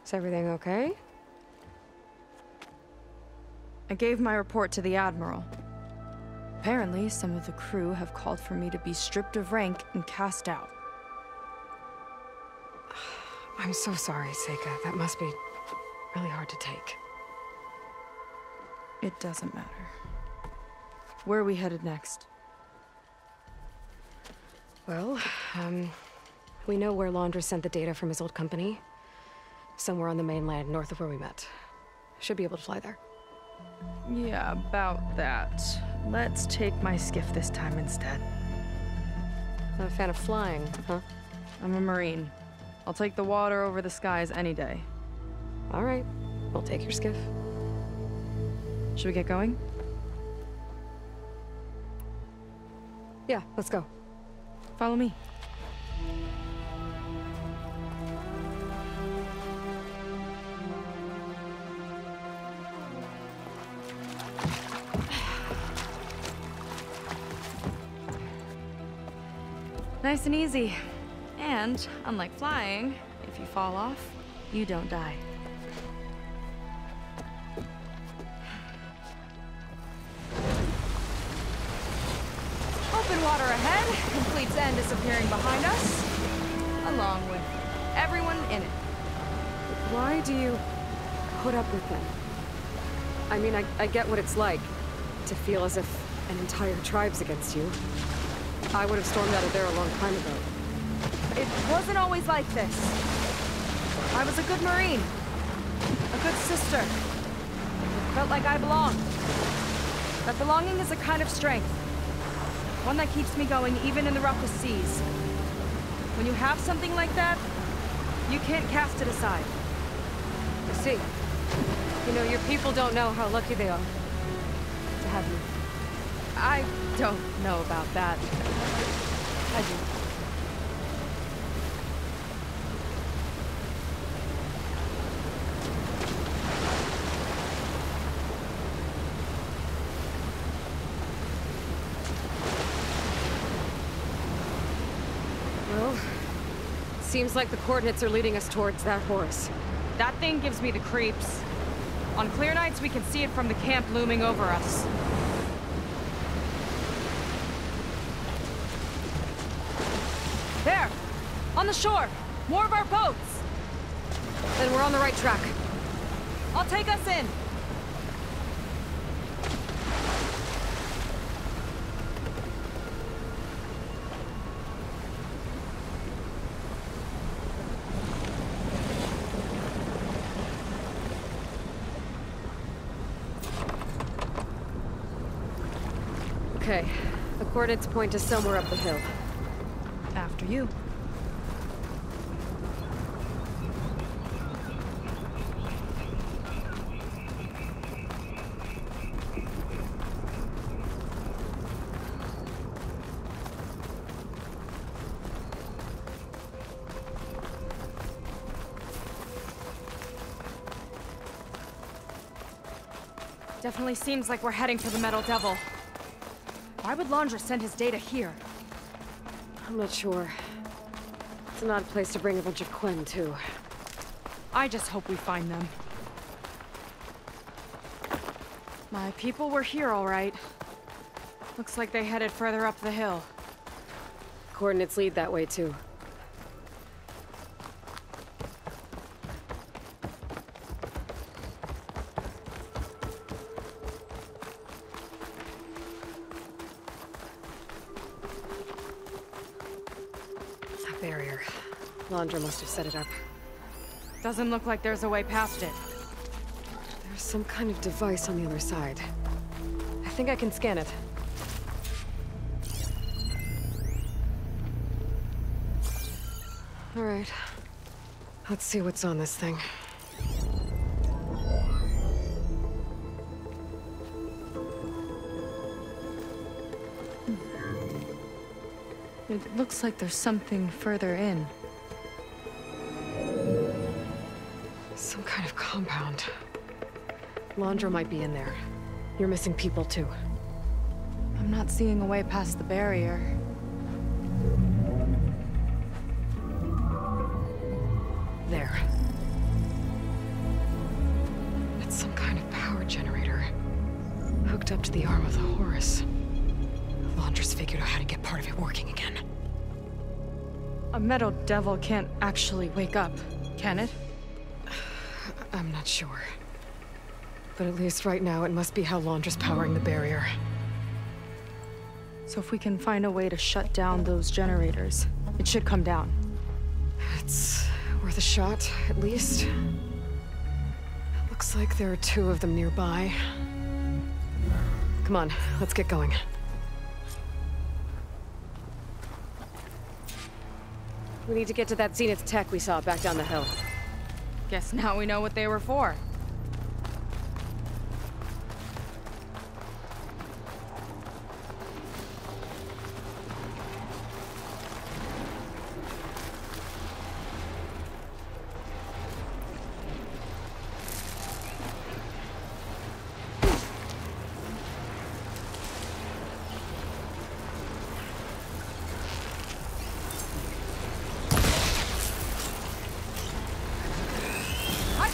Is everything okay? I gave my report to the Admiral. Apparently, some of the crew have called for me to be stripped of rank and cast out. I'm so sorry, Seika. That must be really hard to take. It doesn't matter. Where are we headed next? Well, we know where Laundra sent the data from his old company. Somewhere on the mainland, north of where we met. Should be able to fly there. Yeah, about that. Let's take my skiff this time instead. Not a fan of flying, huh? I'm a Marine. I'll take the water over the skies any day. All right, we'll take your skiff. Should we get going? Yeah, let's go. Follow me. Nice and easy. And, unlike flying, if you fall off, you don't die. Open water ahead, complete sand disappearing behind us, along with everyone in it. Why do you put up with them? I mean, I get what it's like to feel as if an entire tribe's against you. I would have stormed out of there a long time ago. It wasn't always like this. I was a good Marine. A good sister. Felt like I belonged. That belonging is a kind of strength. One that keeps me going even in the roughest seas. When you have something like that, you can't cast it aside. I see. You know, your people don't know how lucky they are to have you. I don't know about that. I do. Well, seems like the coordinates are leading us towards that horse. That thing gives me the creeps. On clear nights, we can see it from the camp looming over us. There! On the shore! More of our boats! Then we're on the right track. I'll take us in! Okay, the coordinates point to somewhere up the hill. After you. Definitely seems like we're heading for the Metal Devil. Why would Laundra send his data here? I'm not sure. It's an odd place to bring a bunch of Quen, too. I just hope we find them. My people were here, all right. Looks like they headed further up the hill. Coordinates lead that way, too. That barrier. Laundra must have set it up. Doesn't look like there's a way past it. There's some kind of device on the other side. I think I can scan it. All right. Let's see what's on this thing. It looks like there's something further in. Some kind of compound. Laundra might be in there. You're missing people, too. I'm not seeing a way past the barrier. There. except the arm of the Horus. Laundress figured out how to get part of it working again. A metal devil can't actually wake up, can it? I'm not sure. But at least right now, it must be how Laundra's powering the barrier. So if we can find a way to shut down those generators, it should come down. It's worth a shot, at least. Looks like there are 2 of them nearby. Come on, let's get going. We need to get to that Zenith tech we saw back down the hill. Guess now we know what they were for.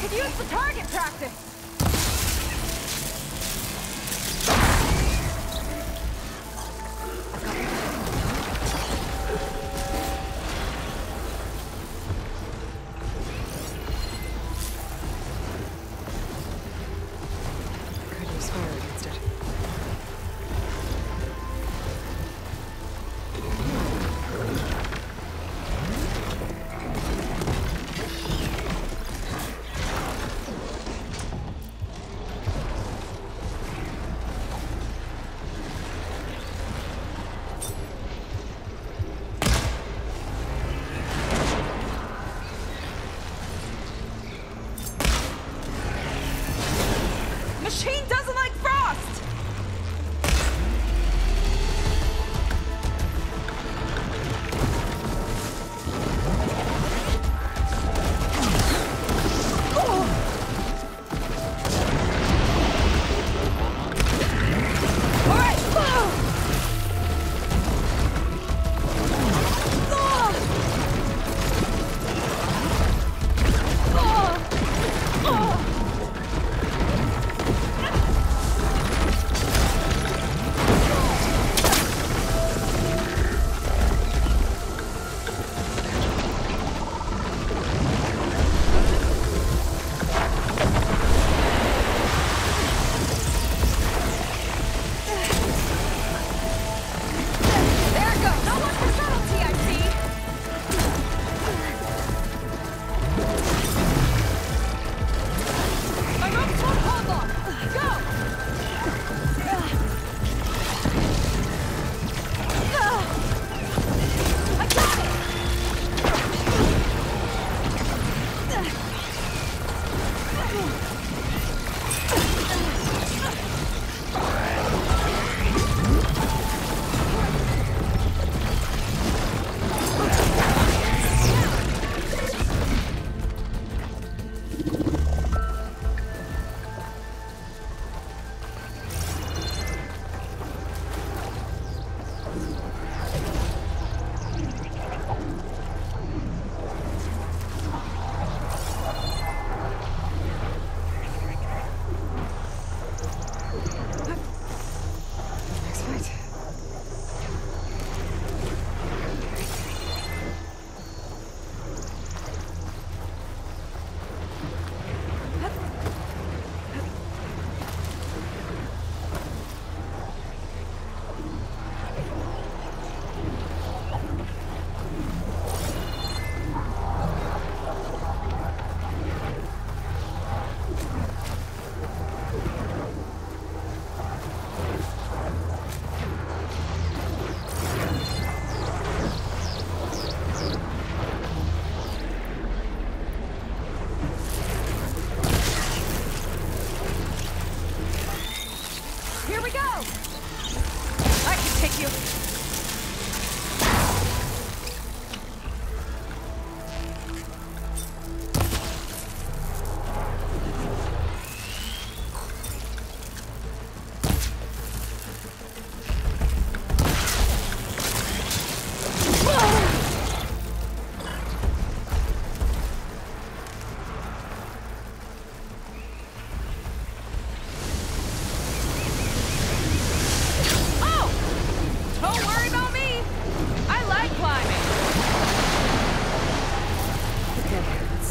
Could use the target practice! Could use fire against it. Machine doesn't like frost!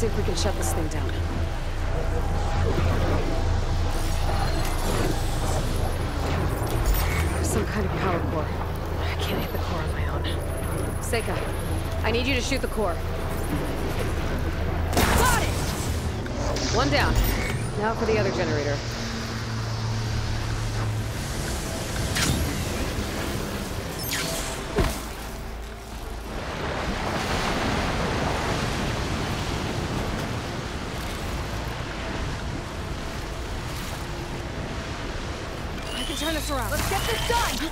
see if we can shut this thing down. Some kind of power core. I can't hit the core on my own. Seika, I need you to shoot the core. Got it! One down. Now for the other generator. I can turn this around. Let's get this done!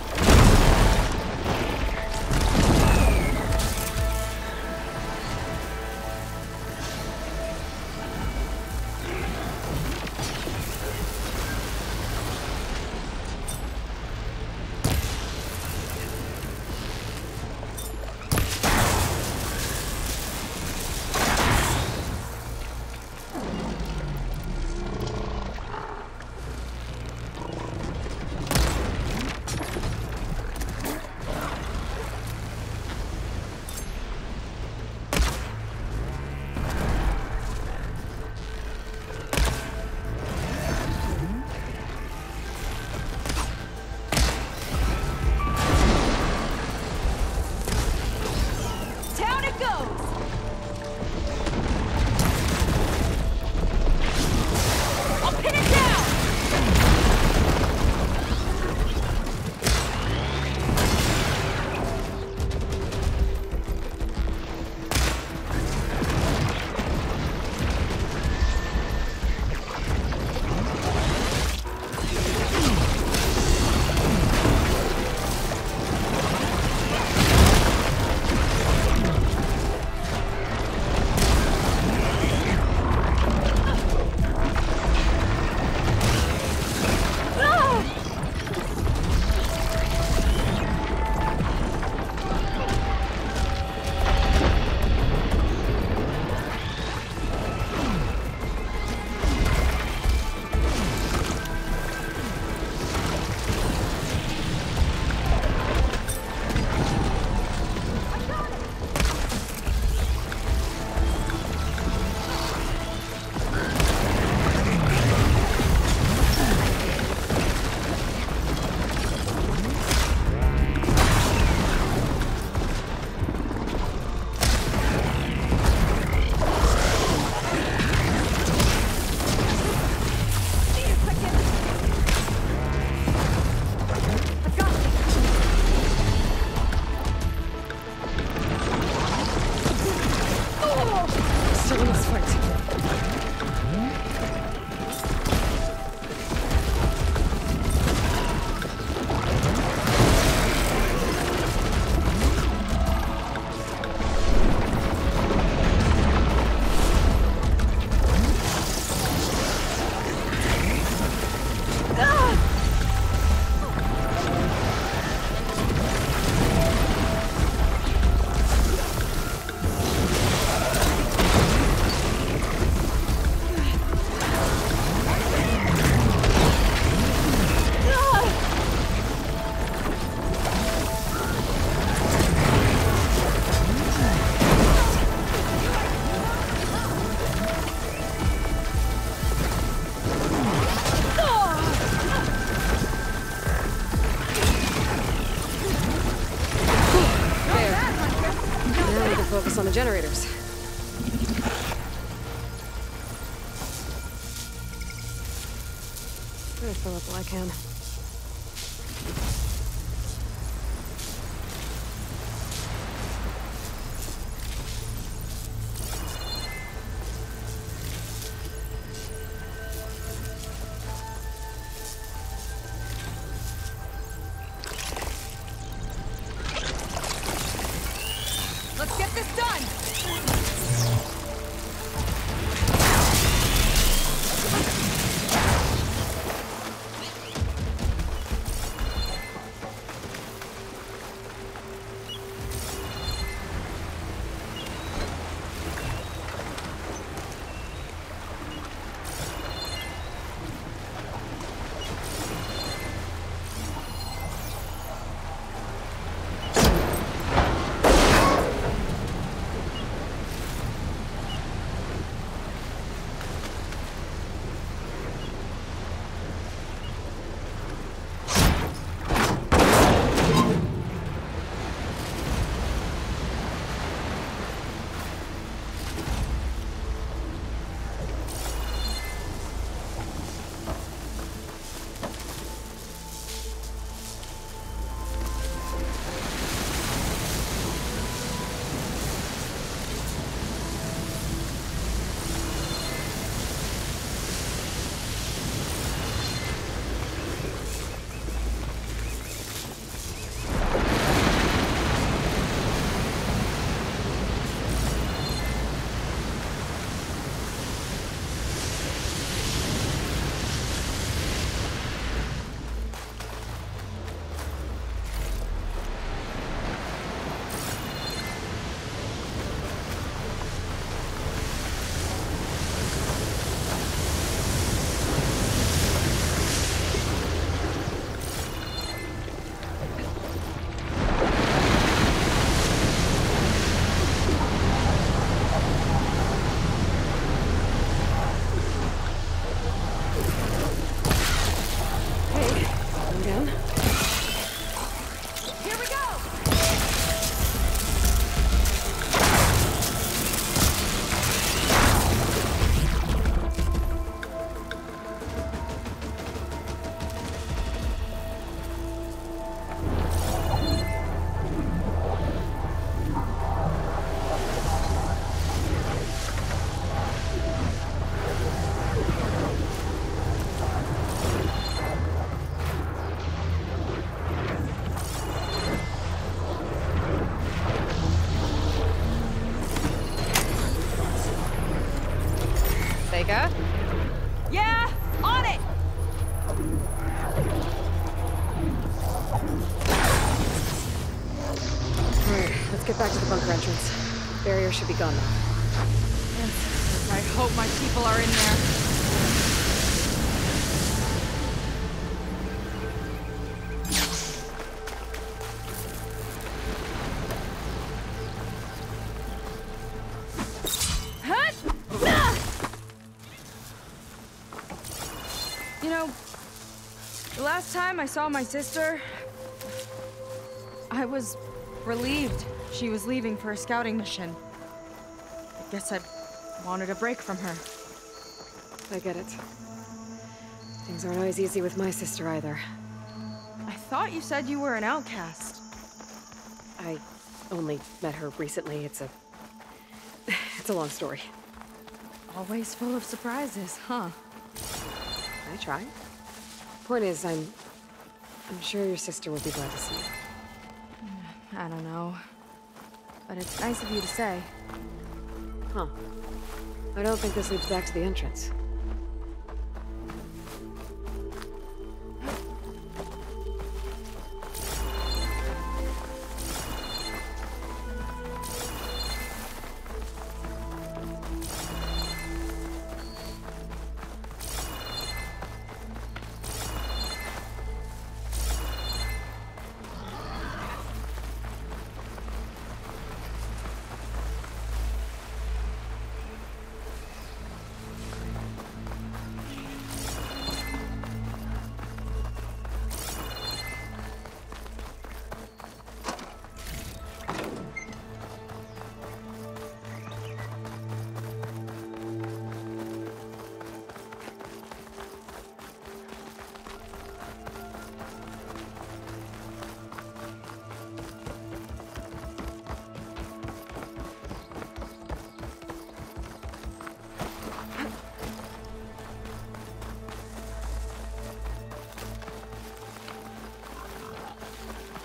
On the generators. I'll fill up all I can. Let's get this done! Seika. Yeah, on it! Alright, let's get back to the bunker entrance. Barrier should be gone now. Yes, I hope my people are in there. You know, the last time I saw my sister, I was relieved she was leaving for a scouting mission. I guess I wanted a break from her. I get it. Things aren't always easy with my sister either. I thought you said you were an outcast. I only met her recently. It's a long story. Always full of surprises, huh? I try. Point is, I'm sure your sister would be glad to see you. I don't know. But it's nice of you to say. Huh. I don't think this leads back to the entrance.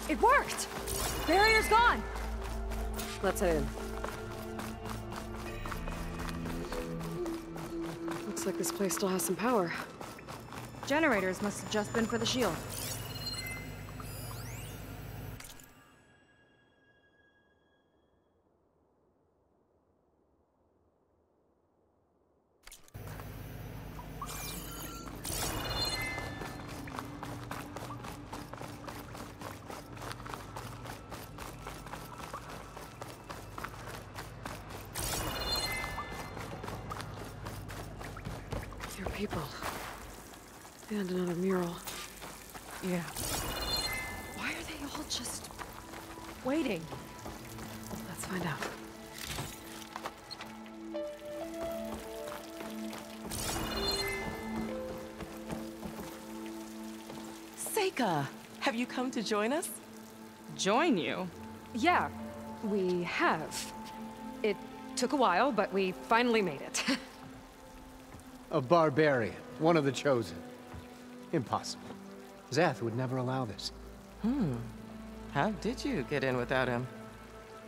It worked! Barrier's gone! Let's head in. Looks like this place still has some power. Generators must have just been for the shield. Your people. And another mural. Yeah. Why are they all just waiting? Let's find out. Seika, have you come to join us? Join you? Yeah, we have. It took a while, but we finally made it. A barbarian, one of the chosen. Impossible. Zeth would never allow this. How did you get in without him?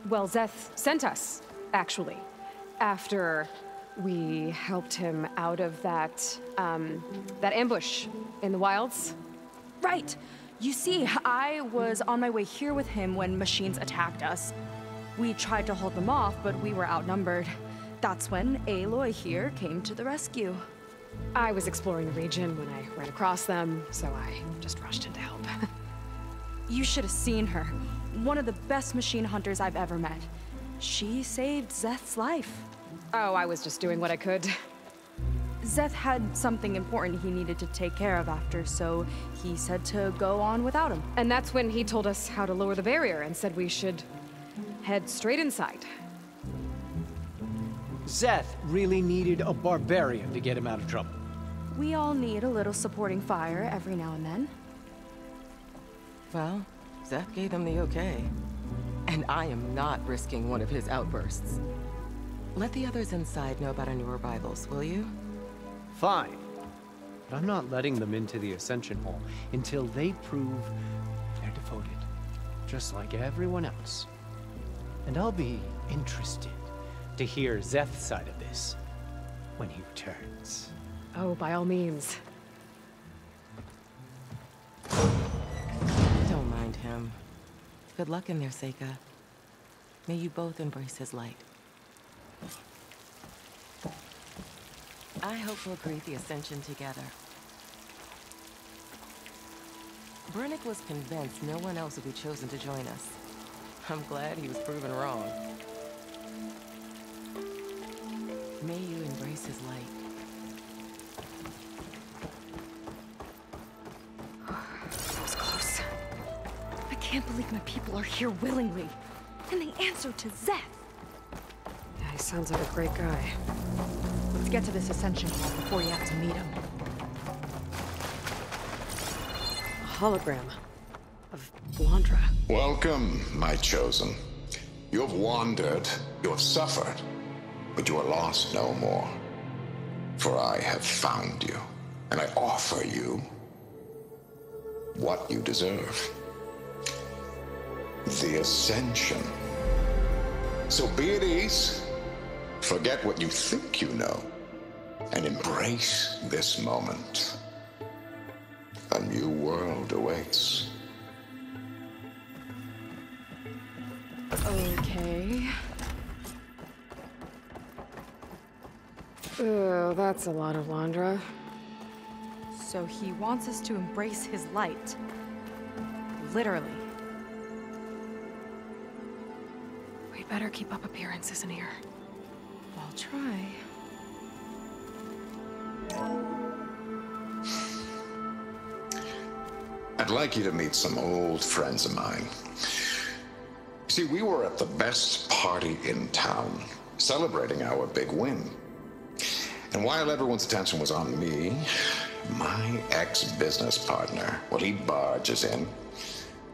Well, Zeth sent us, actually. After we helped him out of that ambush in the wilds. Right! You see, I was on my way here with him when machines attacked us. We tried to hold them off, but we were outnumbered. That's when Aloy here came to the rescue. I was exploring the region when I ran across them, so I just rushed in to help. You should have seen her. One of the best machine hunters I've ever met. She saved Zeth's life. Oh, I was just doing what I could. Zeth had something important he needed to take care of after, so he said to go on without him. And that's when he told us how to lower the barrier and said we should head straight inside. Zeth really needed a barbarian to get him out of trouble. We all need a little supporting fire every now and then. Well, Zeth gave them the okay. And I am not risking one of his outbursts. Let the others inside know about our new arrivals, will you? Fine. But I'm not letting them into the Ascension Hall until they prove they're devoted. Just like everyone else. And I'll be interested to hear Zeth's side of this. when he returns. Oh, by all means. Don't mind him. Good luck in there, Seika. May you both embrace his light. I hope we'll greet the Ascension together. Brennick was convinced no one else would be chosen to join us. I'm glad he was proven wrong. May you embrace his light. That was close. I can't believe my people are here willingly. And they answer to Zeth. Yeah, he sounds like a great guy. Let's get to this Ascension Hall before you have to meet him. A hologram of Blandra. Welcome, my chosen. You have wandered, you have suffered, but you are lost no more. For I have found you, and I offer you what you deserve. The Ascension. So be at ease, forget what you think you know, and embrace this moment. A new world awaits. Okay. Oh, that's a lot of Blandra. So he wants us to embrace his light. Literally. We'd better keep up appearances in here. I'll try. I'd like you to meet some old friends of mine. See, we were at the best party in town, celebrating our big win. And while everyone's attention was on me, my ex-business partner, well, he barges in,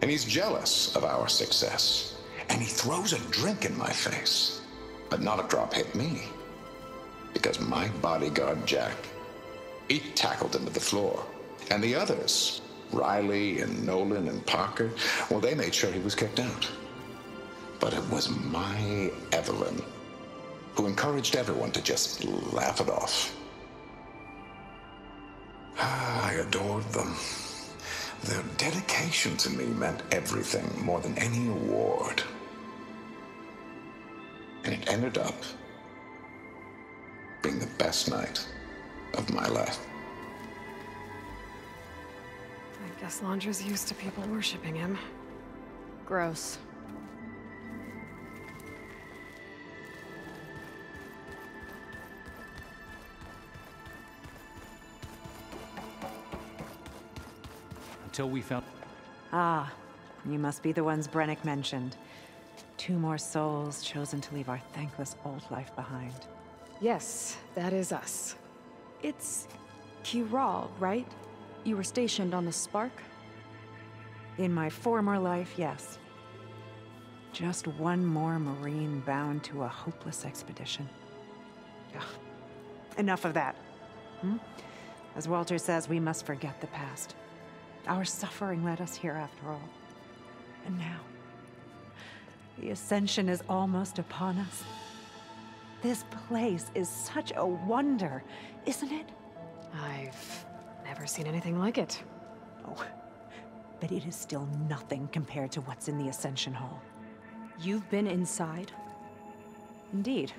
and he's jealous of our success. And he throws a drink in my face, but not a drop hit me. Because my bodyguard, Jack, he tackled him to the floor. And the others, Riley and Nolan and Parker, well, they made sure he was kicked out. But it was my Evelyn who encouraged everyone to just laugh it off. I adored them. Their dedication to me meant everything, more than any award. And it ended up being the best night of my life. I guess Blandra's used to people worshipping him. Gross. Until we found... Ah, you must be the ones Brennick mentioned. 2 more souls chosen to leave our thankless old life behind. Yes, that is us. It's Kiral, right? You were stationed on the Spark? In my former life, yes. Just one more Marine bound to a hopeless expedition. Ugh. Enough of that. As Walter says, we must forget the past. Our suffering led us here after all. And now, the Ascension is almost upon us. This place is such a wonder, isn't it? I've never seen anything like it. Oh, but it is still nothing compared to what's in the Ascension Hall. You've been inside? Indeed.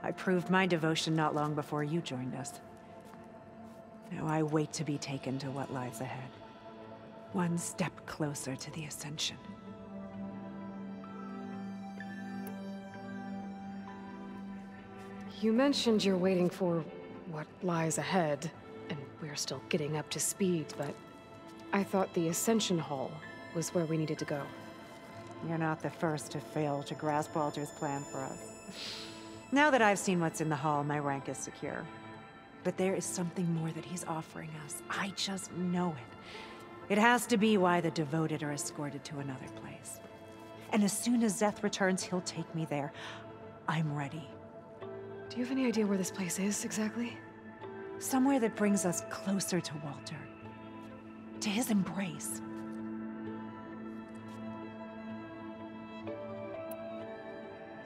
I proved my devotion not long before you joined us. Now I wait to be taken to what lies ahead. One step closer to the Ascension. You mentioned you're waiting for what lies ahead, and we're still getting up to speed, but I thought the Ascension Hall was where we needed to go. You're not the first to fail to grasp Walter's plan for us. Now that I've seen what's in the hall, my rank is secure. But there is something more that he's offering us. I just know it. It has to be why the devoted are escorted to another place. And as soon as Zeth returns, he'll take me there. I'm ready. Do you have any idea where this place is, exactly? Somewhere that brings us closer to Walter. To his embrace.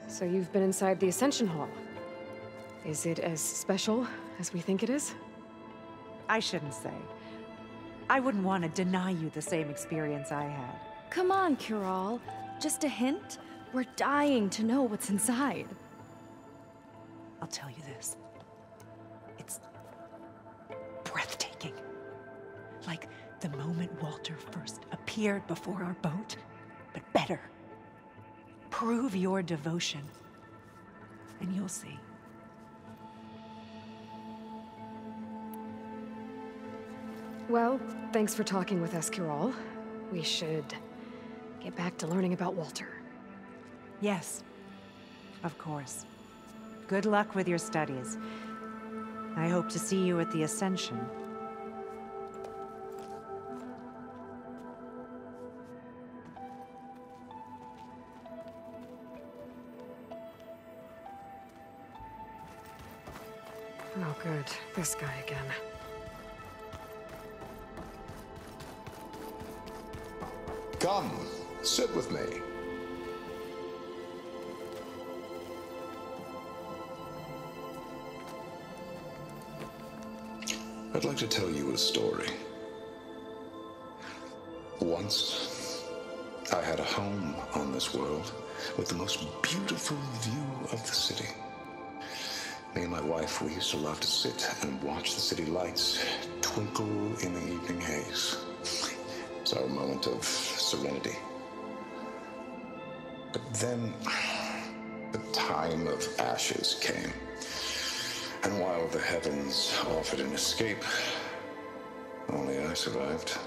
So you've been inside the Ascension Hall. Is it as special as we think it is? I shouldn't say. I wouldn't want to deny you the same experience I had. Come on, Kiral. Just a hint? We're dying to know what's inside. I'll tell you this. It's breathtaking. Like the moment Walter first appeared before our boat, but better. Prove your devotion, and you'll see. Well, thanks for talking with us, Kiral. We should get back to learning about Walter. Yes, of course. Good luck with your studies. I hope to see you at the Ascension. Oh, good. This guy again. Come, sit with me. I'd like to tell you a story. Once, I had a home on this world with the most beautiful view of the city. Me and my wife, we used to love to sit and watch the city lights twinkle in the evening haze. It's our moment of serenity. But then, the time of ashes came. And while the heavens offered an escape, only I survived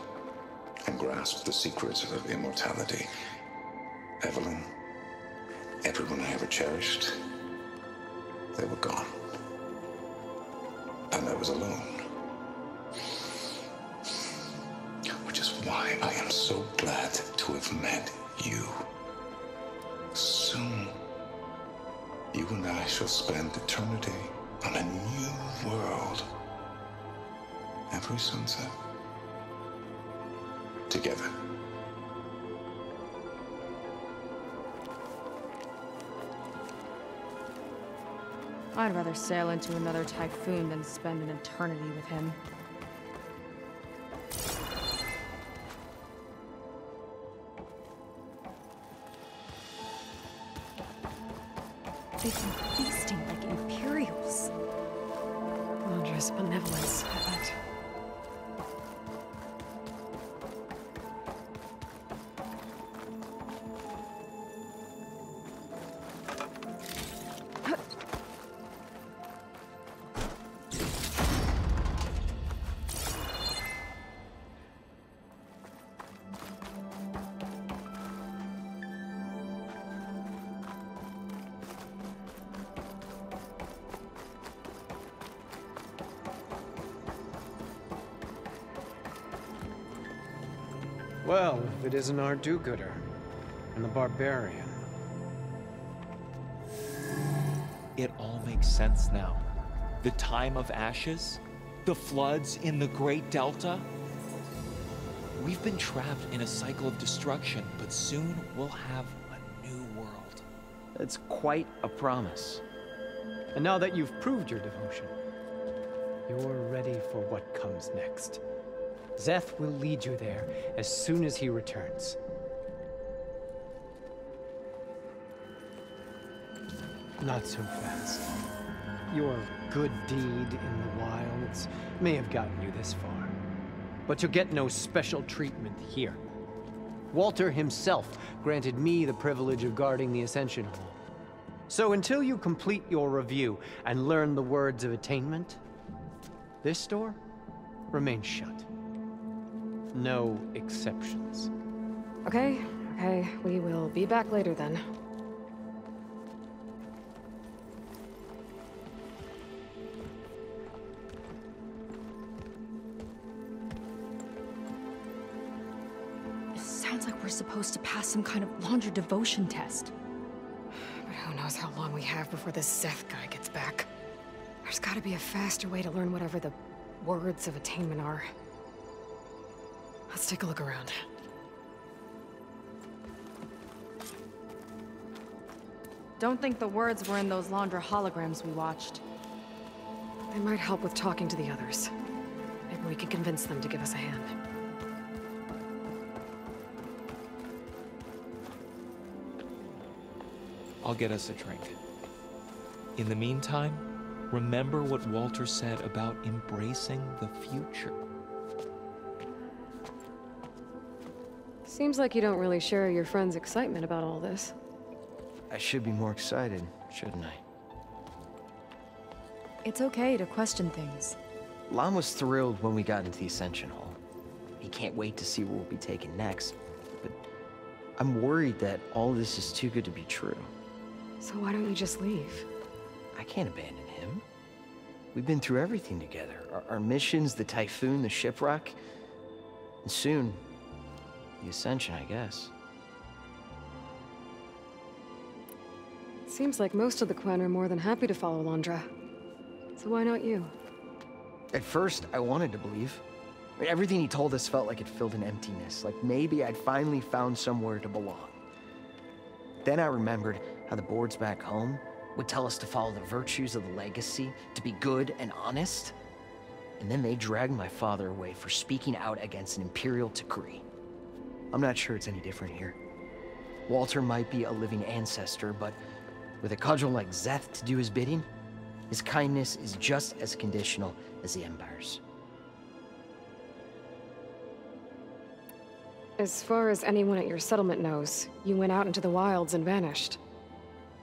and grasped the secrets of immortality. Evelyn, everyone I ever cherished, they were gone. And I was alone. Which is why I am so glad to have met you. Soon, you and I shall spend eternity on a new world. Every sunset. Together. I'd rather sail into another typhoon than spend an eternity with him. They've been feasting like Imperials. Wondrous benevolence, I bet. Well, if it isn't our do-gooder and the barbarian. It all makes sense now. The time of ashes, the floods in the Great Delta. We've been trapped in a cycle of destruction, but soon we'll have a new world. It's quite a promise. And now that you've proved your devotion, you're ready for what comes next. Szeth will lead you there as soon as he returns. Not so fast. Your good deed in the wilds may have gotten you this far, but you'll get no special treatment here. Walter himself granted me the privilege of guarding the Ascension Hall. So until you complete your review and learn the words of attainment, this door remains shut. No exceptions. Okay, we will be back later then. It sounds like we're supposed to pass some kind of laundry devotion test. But who knows how long we have before this Szeth guy gets back. There's gotta be a faster way to learn whatever the words of attainment are. Let's take a look around. Don't think the words were in those Laundra holograms we watched. They might help with talking to the others. Maybe we can convince them to give us a hand. I'll get us a drink. In the meantime, remember what Walter said about embracing the future. Seems like you don't really share your friend's excitement about all this. I should be more excited, shouldn't I? It's okay to question things. Lon was thrilled when we got into the Ascension Hall. He can't wait to see where we'll be taken next, but I'm worried that all this is too good to be true. So why don't you just leave? I can't abandon him. We've been through everything together. Our missions, the Typhoon, the shipwreck, and soon, the Ascension, I guess. Seems like most of the Quen are more than happy to follow Londra. So why not you? At first, I wanted to believe. I mean, everything he told us felt like it filled an emptiness, like maybe I'd finally found somewhere to belong. Then I remembered how the boards back home would tell us to follow the virtues of the legacy, to be good and honest. And then they dragged my father away for speaking out against an imperial decree. I'm not sure it's any different here. Walter might be a living ancestor, but with a cudgel like Szeth to do his bidding, his kindness is just as conditional as the Empire's. As far as anyone at your settlement knows, you went out into the wilds and vanished.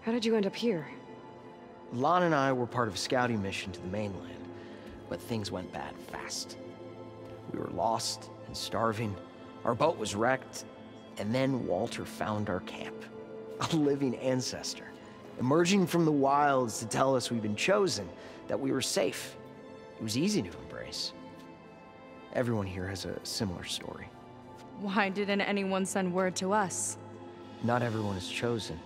How did you end up here? Lon and I were part of a scouting mission to the mainland, but things went bad fast. We were lost and starving, our boat was wrecked, and then Walter found our camp. A living ancestor, emerging from the wilds to tell us we'd been chosen, that we were safe. It was easy to embrace. Everyone here has a similar story. Why didn't anyone send word to us? Not everyone is chosen.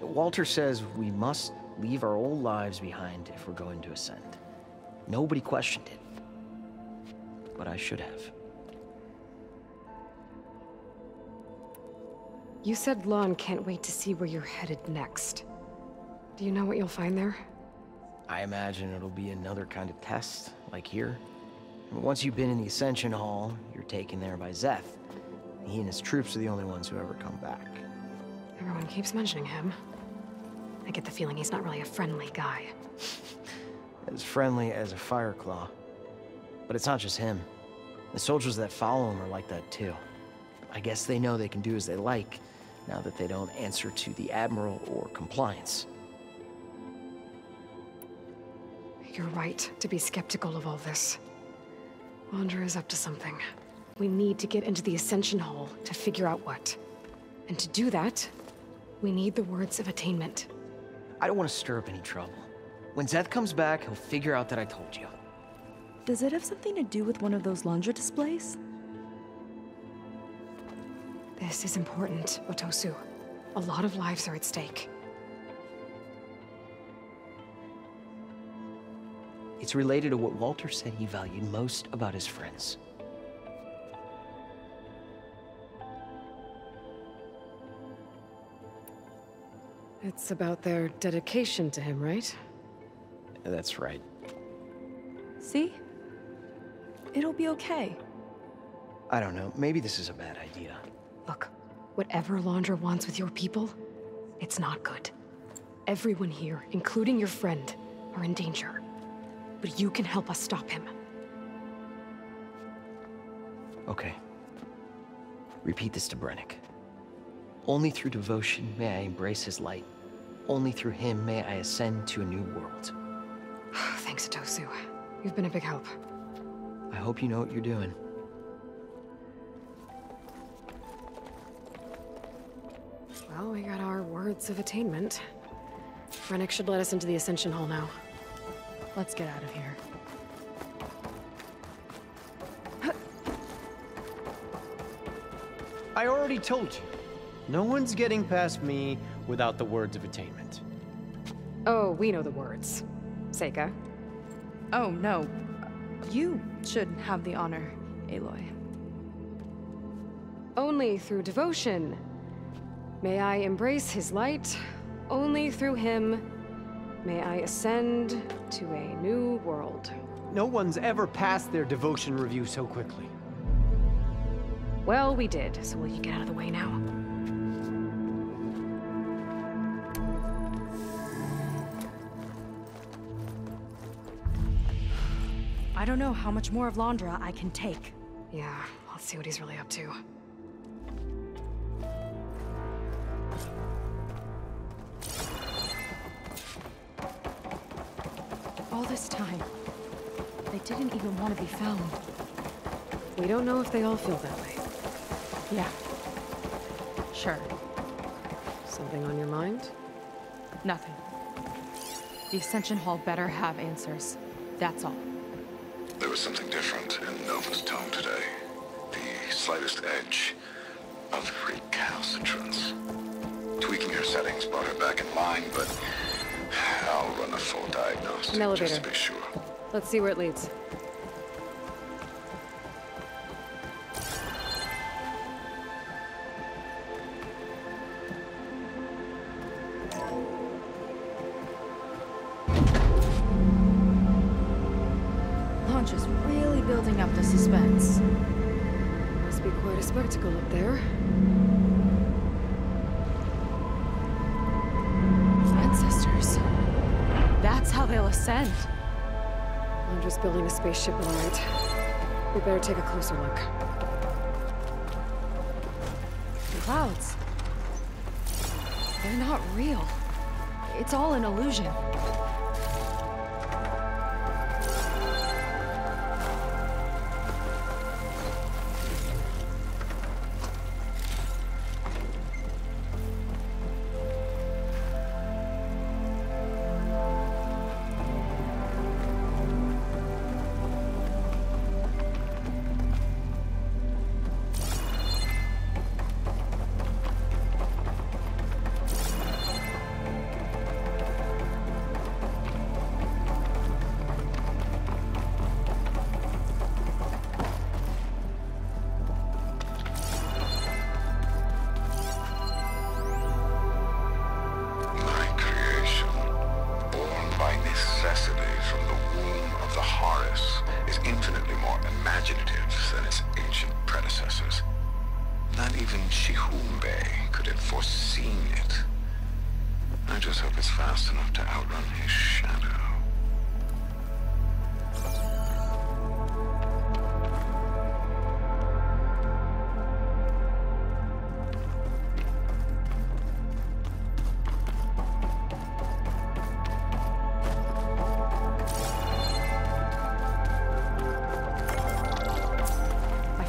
Walter says we must leave our old lives behind if we're going to ascend. Nobody questioned it. But I should have. You said Lon can't wait to see where you're headed next. Do you know what you'll find there? I imagine it'll be another kind of test, like here. Once you've been in the Ascension Hall, you're taken there by Szeth. He and his troops are the only ones who ever come back. Everyone keeps mentioning him. I get the feeling he's not really a friendly guy. As friendly as a Fireclaw. But it's not just him. The soldiers that follow him are like that too. I guess they know they can do as they like, now that they don't answer to the Admiral or compliance. You're right to be skeptical of all this. Londra is up to something. We need to get into the Ascension Hall to figure out what. And to do that, we need the words of attainment. I don't want to stir up any trouble. When Szeth comes back, he'll figure out that I told you. Does it have something to do with one of those Londra displays? This is important, Otosu. A lot of lives are at stake. It's related to what Walter said he valued most about his friends. It's about their dedication to him, right? That's right. See? It'll be okay. I don't know, maybe this is a bad idea. Look, whatever Londra wants with your people, it's not good. Everyone here, including your friend, are in danger. But you can help us stop him. Okay. Repeat this to Brennick. Only through devotion may I embrace his light. Only through him may I ascend to a new world. Thanks, Otosu. You've been a big help. I hope you know what you're doing. Well, we got our words of attainment. Brennick should let us into the Ascension Hall now. Let's get out of here. I already told you. No one's getting past me without the words of attainment. Oh, we know the words. Seika. Oh, no. You should have the honor, Aloy. Only through devotion may I embrace his light. Only through him May I ascend to a new world. No one's ever passed their devotion review so quickly. Well, we did, so will you get out of the way now? I don't know how much more of Londra I can take. Yeah, let's see what he's really up to. All this time, they didn't even want to be found. We don't know if they all feel that way. Yeah. Sure. Something on your mind? Nothing. The Ascension Hall better have answers. That's all. There was something different in Nova's tone today. The slightest edge of recalcitrance. Tweaking her settings brought her back in line, but I'll run a full diagnostic An elevator. just to be sure. Let's see where it leads. Launch is really building up the suspense. Must be quite a spectacle up there. Ancestors. That's how they'll ascend. I'm just building a spaceship, all right. We better take a closer look. The clouds. They're not real. It's all an illusion.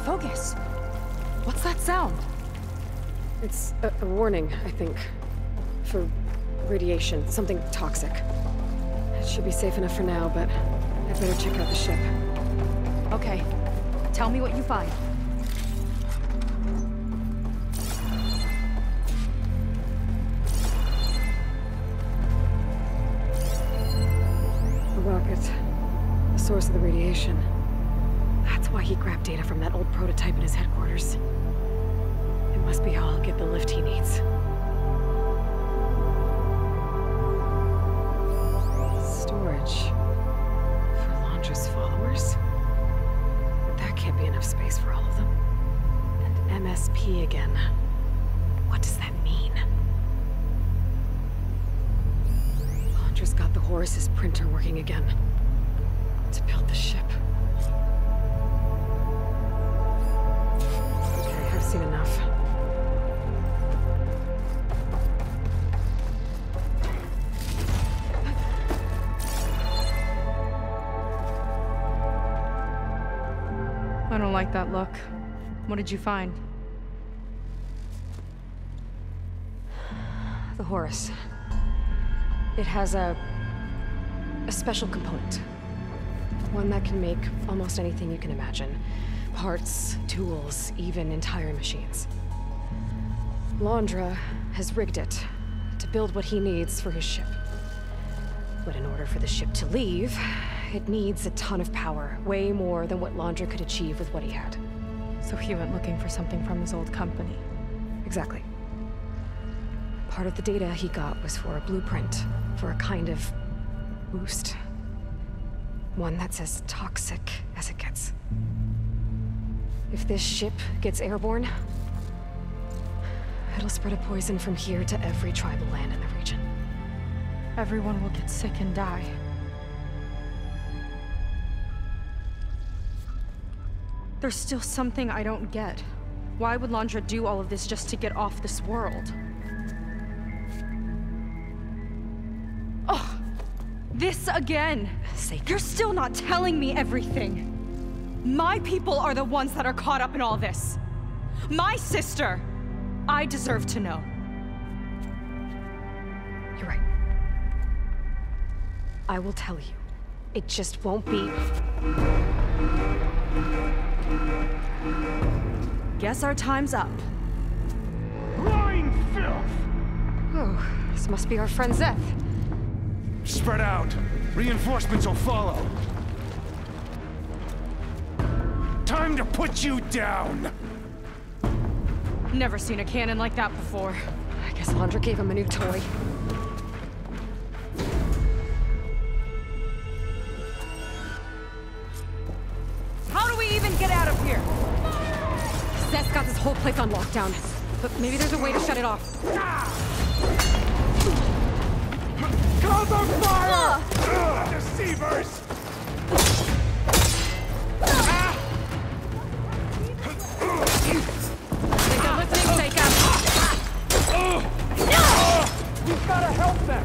Focus. What's that sound? It's a warning, I think. For radiation, something toxic. It should be safe enough for now, but I'd better check out the ship. Okay. Tell me what you find. A rocket. The source of the radiation. That's why he grabbed data from that old prototype in his headquarters. It must be how I'll get the lift he needs. Storage. For Londra's followers? But that can't be enough space for all of them. And MSP again. What does that mean? Londra's got the Horus's printer working again. To build the ship. I've seen enough. I don't like that look. What did you find? The Horus. It has a special component. One that can make almost anything you can imagine. Parts, tools, even entire machines. Londra has rigged it to build what he needs for his ship. But in order for the ship to leave, it needs a ton of power, way more than what Londra could achieve with what he had. So he went looking for something from his old company. Exactly. Part of the data he got was for a blueprint for a kind of boost. One that's as toxic as it gets. If this ship gets airborne, it'll spread a poison from here to every tribal land in the region. Everyone will get sick and die. There's still something I don't get. Why would Landra do all of this just to get off this world? Oh, this again! You're still not telling me everything. My people are the ones that are caught up in all this. My sister! I deserve to know. You're right. I will tell you. It just won't be... Guess our time's up. Lying filth! Oh, this must be our friend Zeth. Spread out. Reinforcements will follow. Time to put you down! Never seen a cannon like that before. I guess Landra gave him a new toy. How do we even get out of here? Zeth's got this whole place on lockdown, but maybe there's a way to shut it off. Cover fire! Deceivers! Think they're listening, Seika. We've gotta help them!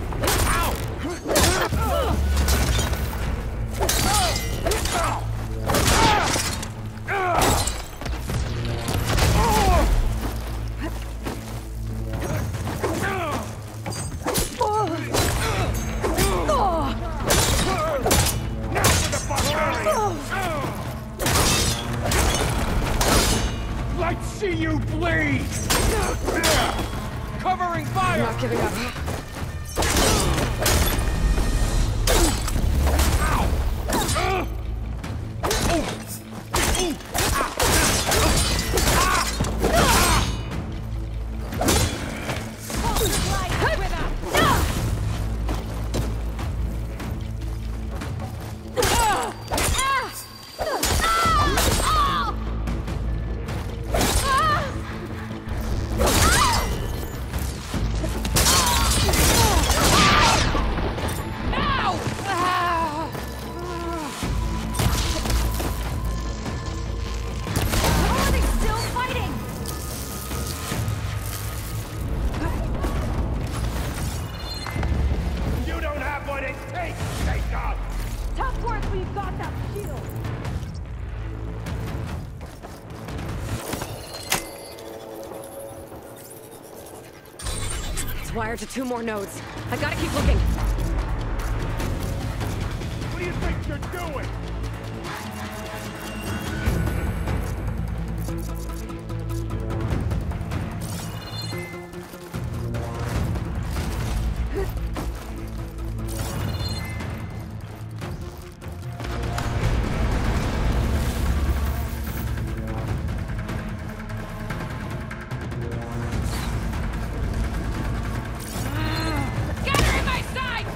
Let's see you bleed! Covering fire! I'm not giving up. Wired to 2 more nodes. I gotta keep looking. What do you think you're doing? Get her in my sight!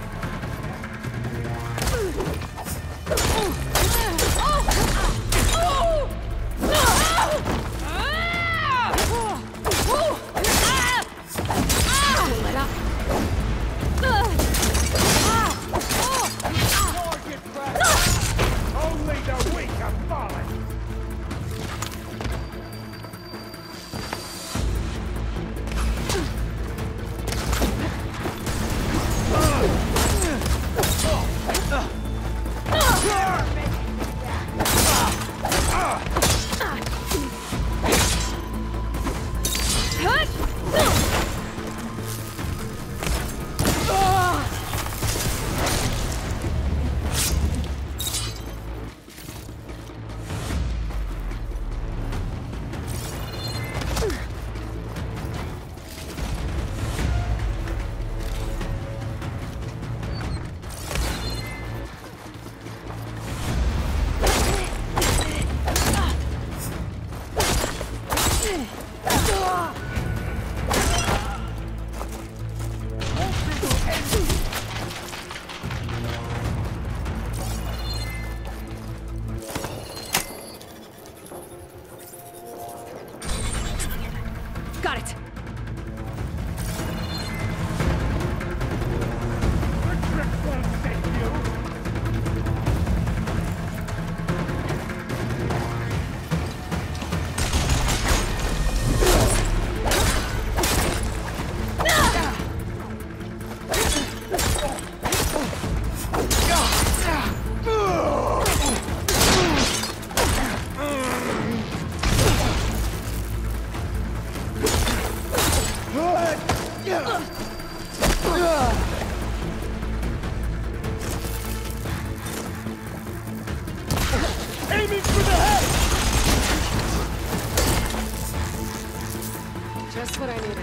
Just what I needed.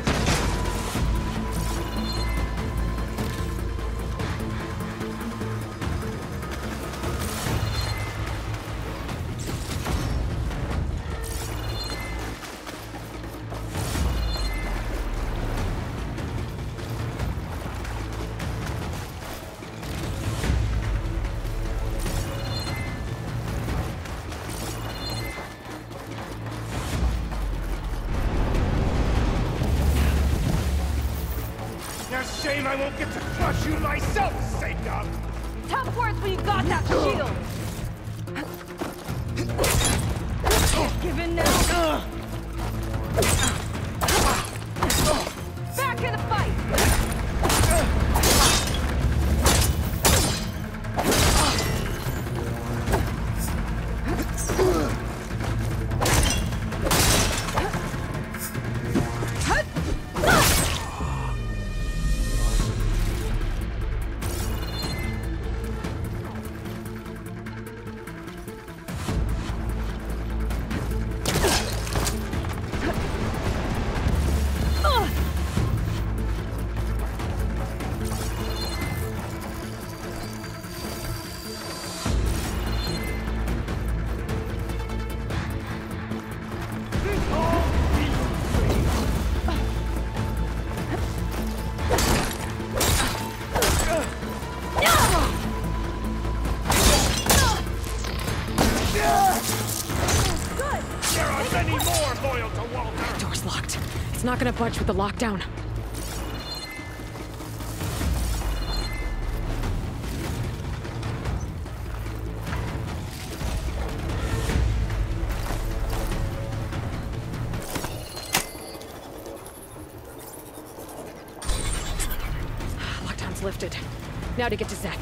Shame I won't get to crush you myself, Satan! Tough words when you got that shield! Give in now! Back in the fight! Door's locked. It's not gonna budge with the lockdown. Lockdown's lifted. Now to get to Zeth.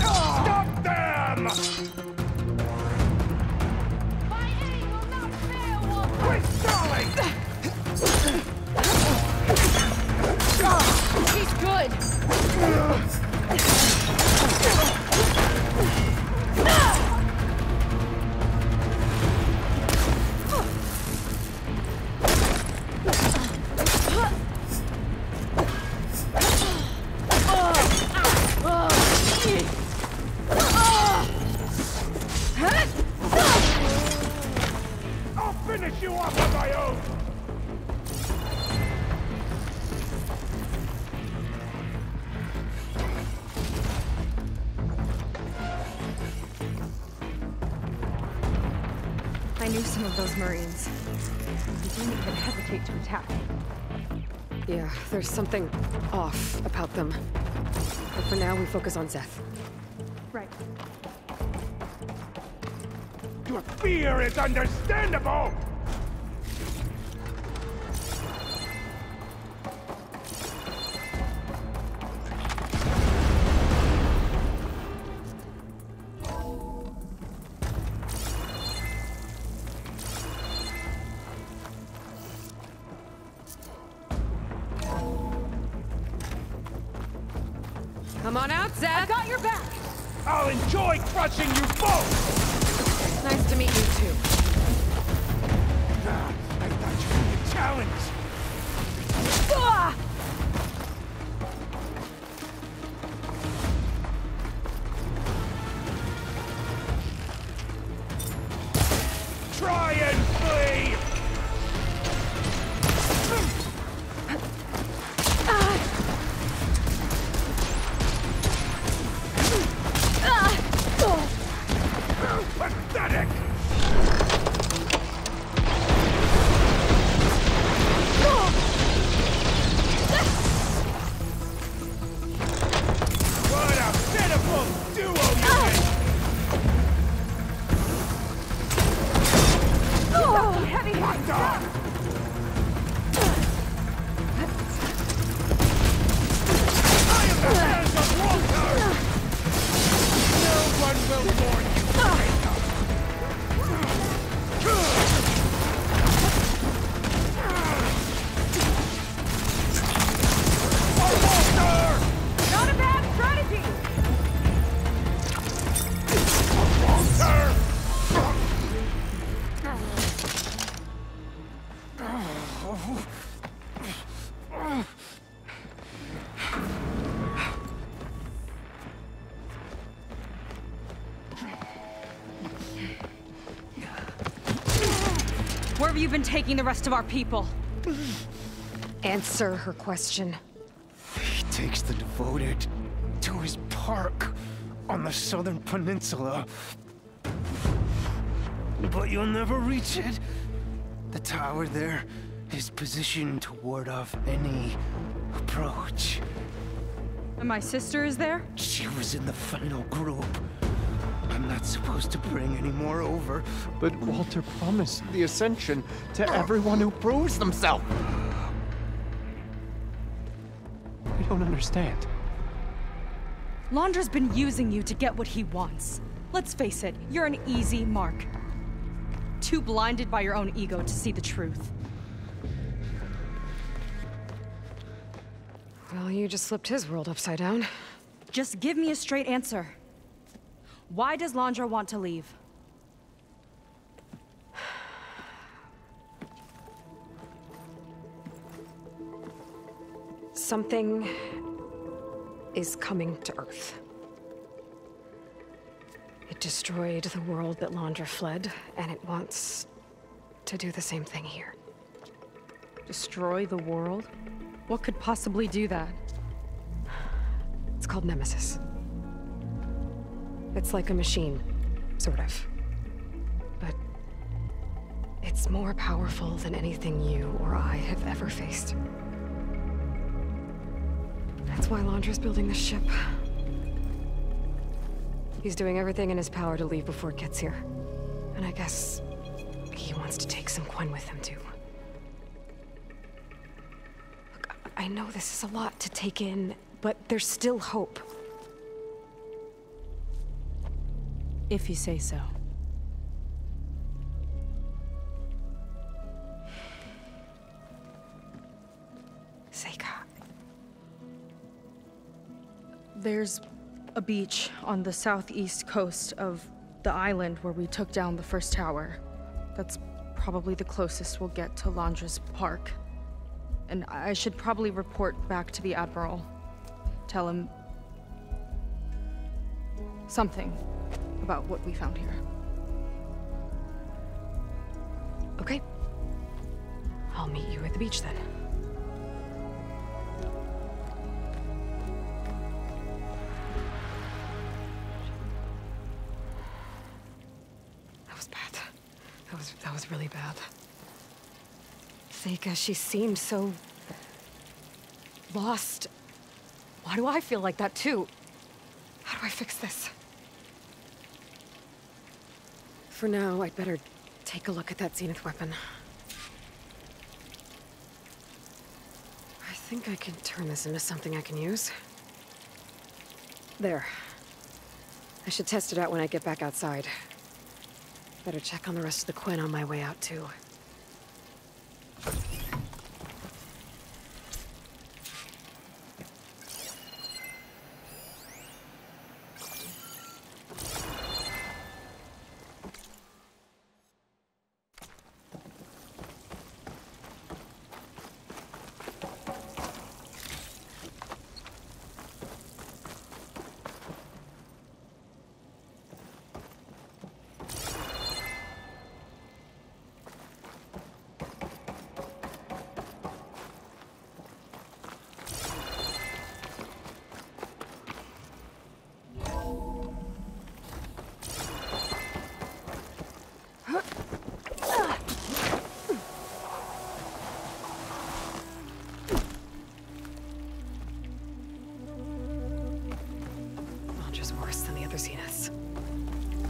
Stop them! Quit stalling! He's good! I'll finish you off on my own! I knew some of those Marines. They didn't even hesitate to attack. Yeah, there's something off about them. But for now, we focus on Zeth. Right. Your fear is understandable! Come on out, Zeth! I got your back! I'll enjoy crushing you both! Nice to meet you, too. I thought you were the challenge! Ah! Try and flee! Pathetic! you been taking the rest of our people? Answer her question. He takes the devoted to his park on the southern peninsula. But you'll never reach it. The tower there is positioned to ward off any approach. And my sister is there? She was in the final group. I'm not supposed to bring any more over. But Walter promised the Ascension to everyone who proves themselves. I don't understand. Londra's been using you to get what he wants. Let's face it, you're an easy mark. Too blinded by your own ego to see the truth. Well, you just flipped his world upside down. Just give me a straight answer. Why does Londra want to leave? Something is coming to Earth. It destroyed the world that Londra fled, and it wants to do the same thing here. Destroy the world? What could possibly do that? It's called Nemesis. It's like a machine, sort of. But it's more powerful than anything you or I have ever faced. That's why Londra's building this ship. He's doing everything in his power to leave before it gets here. And I guess he wants to take some Quen with him, too. Look, I know this is a lot to take in, but there's still hope. If you say so. Seika. There's a beach on the southeast coast of the island where we took down the first tower. That's probably the closest we'll get to Londra's park. And I should probably report back to the Admiral. Tell him something about what we found here. Okay. I'll meet you at the beach then. That was bad. That was really bad. Seika, she seemed so lost. Why do I feel like that too? How do I fix this? For now, I'd better take a look at that Zenith weapon. I think I can turn this into something I can use. There. I should test it out when I get back outside. Better check on the rest of the Quen on my way out, too. Zeniths.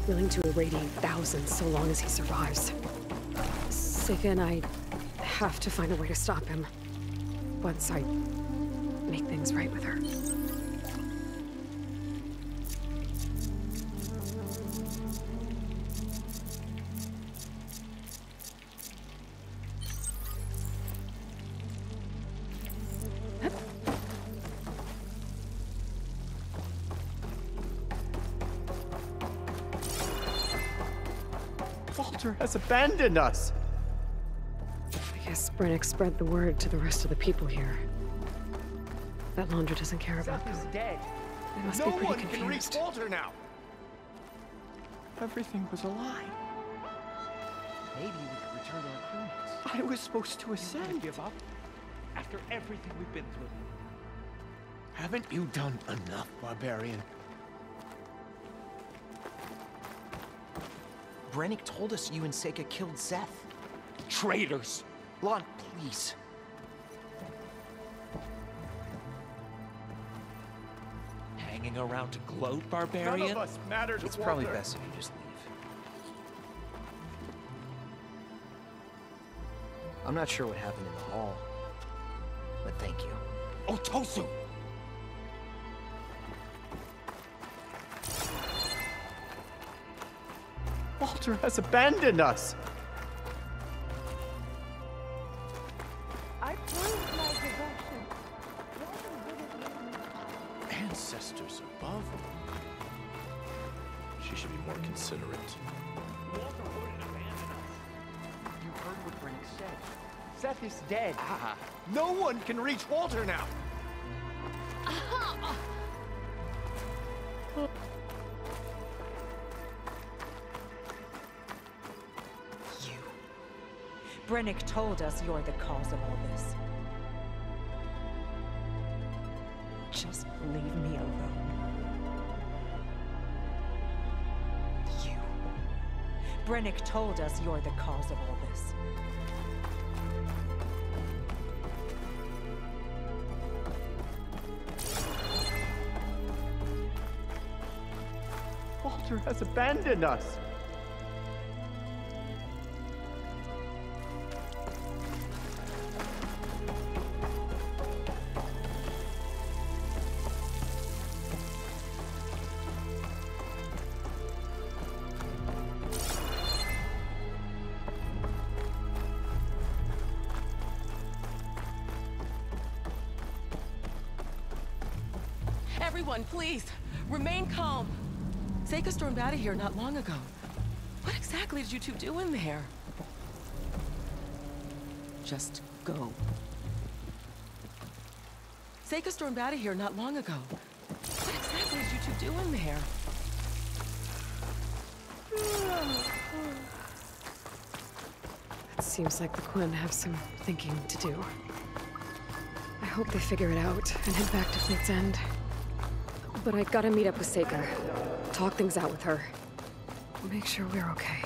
Willing to irradiate thousands so long as he survives. Seika and I have to find a way to stop him. Once I make things right with her. Walter has abandoned us. I guess Brennick spread the word to the rest of the people here. That Londra doesn't care about them. Dead. They must be pretty confused. Can reach Walter now. Everything was a lie. Maybe we could return to our crewmates. I was supposed to ascend. Give up? After everything we've been through. Haven't you done enough, barbarian? Brennick told us you and Seika killed Seth. Traitors! Lon, please. Hanging around to gloat, barbarian? None of us matter to It's probably Walter. best if you just leave. I'm not sure what happened in the hall, but thank you. Oh, Tosu! Walter has abandoned us. I proved my devotion. Ancestors above. She should be more considerate. Walter wouldn't abandon us. You heard what Brennick said. Seth is dead. Ah, No one can reach Walter now. You. Brennick told us you're the cause of all this. Just leave me alone. You. Brennick told us you're the cause of all this. Walter has abandoned us. Everyone, please, remain calm. Seika stormed out of here not long ago. What exactly did you two do in there? Just go. Seika stormed out of here not long ago. What exactly did you two do in there? It seems like the Quinn have some thinking to do. I hope they figure it out and head back to Fleet's End. But I gotta meet up with Seika. Talk things out with her. Make sure we're okay.